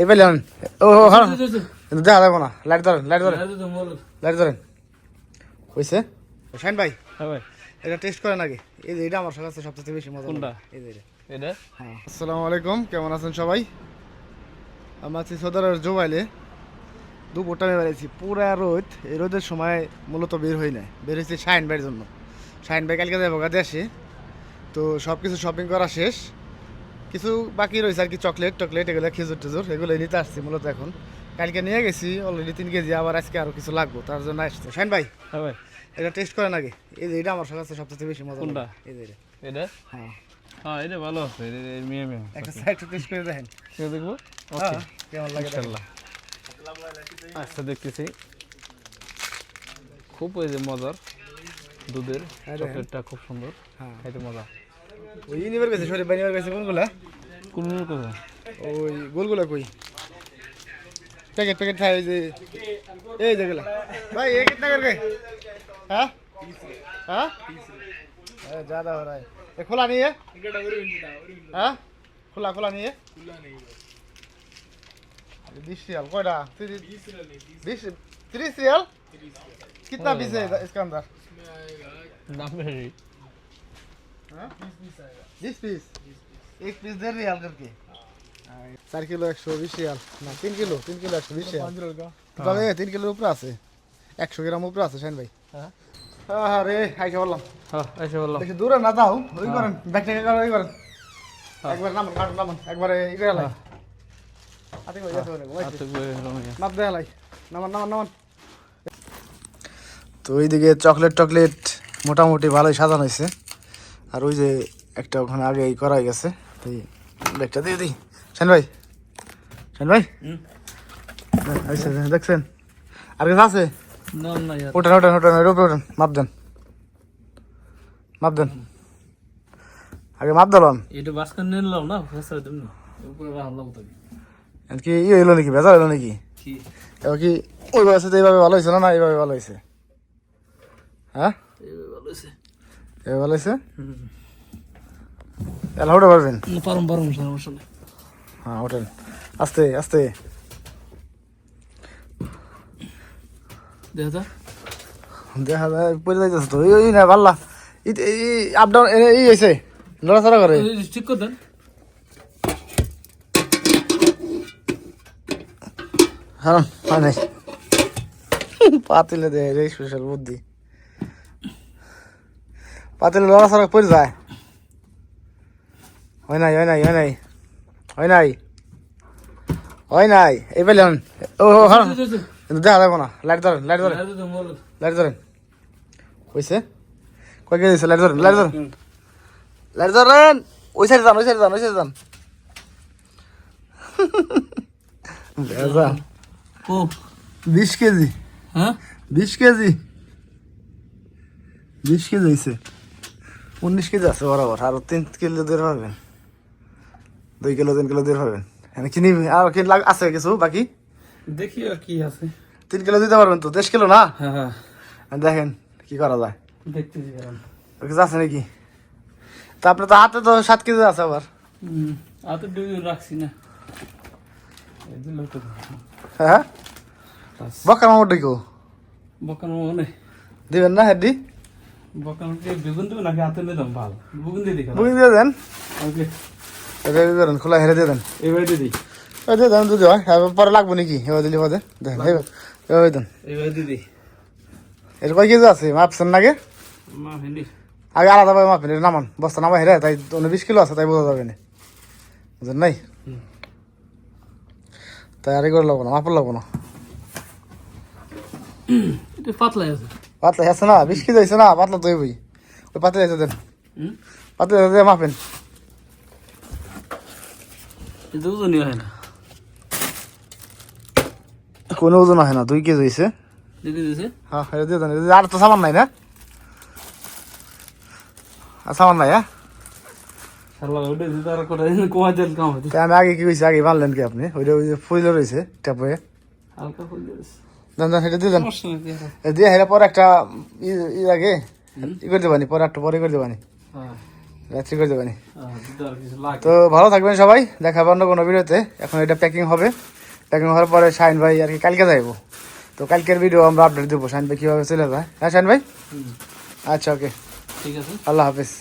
এই পেলেন ও হ্যাঁ কিন্তু দেখা যাবো না লাইট ধরেন লাইট ধরেন হয়েছে শাইন ভাই হ্যাঁ ভাই এটা টেস্ট করেন আগে এই যে এটা আমার কাছে সবচেয়ে বেশি মজা কোনটা? এই যে এটা হ্যাঁ আসসালামু আলাইকুম কেমন আছেন সবাই আমরা আছি সদরের জোবাইলে দুপুরটা আমি বেরিয়েছি পুরা রোদ এই রোদের সময় মূলত বের হই না বের হয়েছি শাইন ভাইয়ের জন্য শাইন ভাই কালকে যাবো দেশে তো সব কিছু শপিং করা শেষ কিছু বাকি রয়েছে আর কি চকলেট এগুলো খেজুর টেজুর এগুলো নিতে আসছি মূলত এখন কালকে নিয়ে গেছি অলরেডি 3 কেজি আবার আজকে আরও কিছু লাগবো তার জন্য আসছে শাইন ভাই হ্যাঁ ভাই এটা টেস্ট করেন আগে এই যে এটা আমার কাছে সবচেয়ে বেশি মজা কোনটা? এই যে এটা হ্যাঁ হ্যাঁ এটা ভালো আছে মেয়ে একটা সাইড টেস্ট করে দেখেন কেউ দেখবো হ্যাঁ কেমন লাগে দেখেন। ইনশাল্লাহ আচ্ছা দেখতেছি খুব ওই যে মজার দুধের হ্যাঁ, দেখেন। চকলেটটা খুব সুন্দর হ্যাঁ খাইতে মজা ওই নিবার গেছে শরীফ ভাই নিবার গেছে কোনগুলা কোন কথা ওই গোলগুলা কই প্যাকেট খাই এই যেগুলা ভাই ये कितना करके हाँ हाँ ज़्यादा हो रहा है ये खुला नहीं है हाँ खुला नहीं है 20 रियाल कोयटा 30 रियाल कितना पीस है इसके अंदर দাম বেশি 20 पीस एक पीस 1.5 रियाल करके 4 किलो 120 रियाल ना 3 किलो 120 रियाल তবে 3 কিলোর উপরে আছে 100 গ্রাম উপরে আছে শাইন ভাই হ্যাঁ আরে আইসা বললাম হ্যাঁ এসে বললাম বেশি দূরে না যাও ওই করেন ব্যাগ থেকে ওই করেন একবার নামান একবারে ই করে লাই আতে কই যাচ্ছে বলে আচ্ছা মাপ দেয়া লাই নামান তো ওইদিকে চকলেট মোটামুটি ভালোই সাজানো হয়েছে আর ওই যে একটা ওখানে আগে করা হয়ে গেছে এই ব্যাগটা দিয়ে দিই শাইন ভাই আচ্ছা দেখছেন আর কিছু আছে না না ওঠেন ওঠেন মাপ দেন আগে মাপ দিলাম এটা বাসকান নিলাম না ফেসা দেব না উপরে ভালো লাগতো কি ই হইলো নাকি ভেজা হইলো নাকি কি এবার কি ওই বয়সে এইভাবে ভালো হয়েছে না এইভাবে ভালো হয়েছে হ্যাঁ এই ভালো আছে এভাবে ভালো হয়েছে এলা উঠে পারবেন পারম সমস্যা নেই হ্যাঁ ওঠেন আস্তে দেখা যায় পড়ে যাইতেছে তো ওই না ভাল্লা আপ ডাউন এই হয়েছে লড়াচড়া করে ঠিক করে দেন হ্যাঁ হয় নাই পাতিলে দেয় রে স্পেশাল বুদ্ধি পাতিলে লড়াচড়া পড়ে যায় হয় নাই এই পেলেন ও হ্যাঁ কিন্তু দেখা যাবো না লাইট ধরেন হয়েছে কয় কেজি দিচ্ছে লাইট ধরেন ওই সাইডে যান ভেজা ও 20 কেজি হ্যাঁ 20 কেজি হয়েছে 19 কেজি আছে বরাবর আরো 3 কিলো দিয়ে পারবেন 2 কিলো 3 কিলো দিয়ে পারবেন কি নিবি আর কি আছে কিছু বাকি দেখি আর কি আছে 3 কিলো দিতে পারবেন তো 10 কিলো না হ্যাঁ দেখেন কি করা যায় দেখতেছি কিছু আছে নাকি তা আপনার তো হাতে তো 7 কেজি আছে আবার আতো দুই রাখছি না হ্যাঁ বকার মামুর ডাকো বকান মনে দিবেন না হেডি বকান বেগুন দেবো নাকি হাতে নিলাম ভালো বেগুন দিয়ে দেখা বুঝিয়ে দিয়ে দেন ওকে এটা করেন খোলা হেরে দিয়ে দেন এবার দিদি ওই দিয়ে দেন যদি হয় পরে লাগবো নাকি এবার দিলে পদে দেখেন এবার দেন এবার দিদি এর কয় কেজি আছে মাপছেন নাকি মা হেনি আগে আলাদাভাবে মাপেন এটা নামান বস্তা নামা হেরে তাই 20 কিলো আছে তাই বোঝা যাবে না বুঝলেন নাই তাই আর করে লাগবো না মাপর লাগবো না এটা পাতলা আছে পাতলা আছে না 20 কেজি হয়েছে না পাতলা তো হইবই ওই পাতলা আছে দেন পাতলা দিয়ে মাপেন এটা ওজনই হয় না কোনো ওজন হয় না 2 কেজি হয়েছে দিদি দিছে হ্যাঁ এটা দিয়ে দেন আর তো সামান নাই না আর সামান নাই হ্যাঁ শালা ওটা দিতে আর করে কমা তেল কাম হতে আমি আগে কি কইছি আগে বানলেন কি আপনি ওইটা ওই যে ফুল রয়েছে টাপে হালকা ফুল দিছে দেন সেটা দিয়ে দেন সমস্যা নেই দিয়ে হেরে পর একটা ই আগে ই করে দেবানি পরে একটা পরে করে দেবানি হ্যাঁ রাত্রি করে দেবেনি। যদি আর কিছু লাগে তো ভালো থাকবেন সবাই, দেখা হবে অন্য কোনো ভিডিওতে। এখন এটা প্যাকিং হবে, প্যাকিং হওয়ার পরে শাহিন ভাই আর কি কালকে যাইবো। তো কালকের ভিডিও আমরা আপডেট দেবো শাহিন ভাই কীভাবে চলে যায়। হ্যাঁ শাহিন ভাই, হুম, আচ্ছা ওকে, ঠিক আছে। আল্লাহ হাফিজ।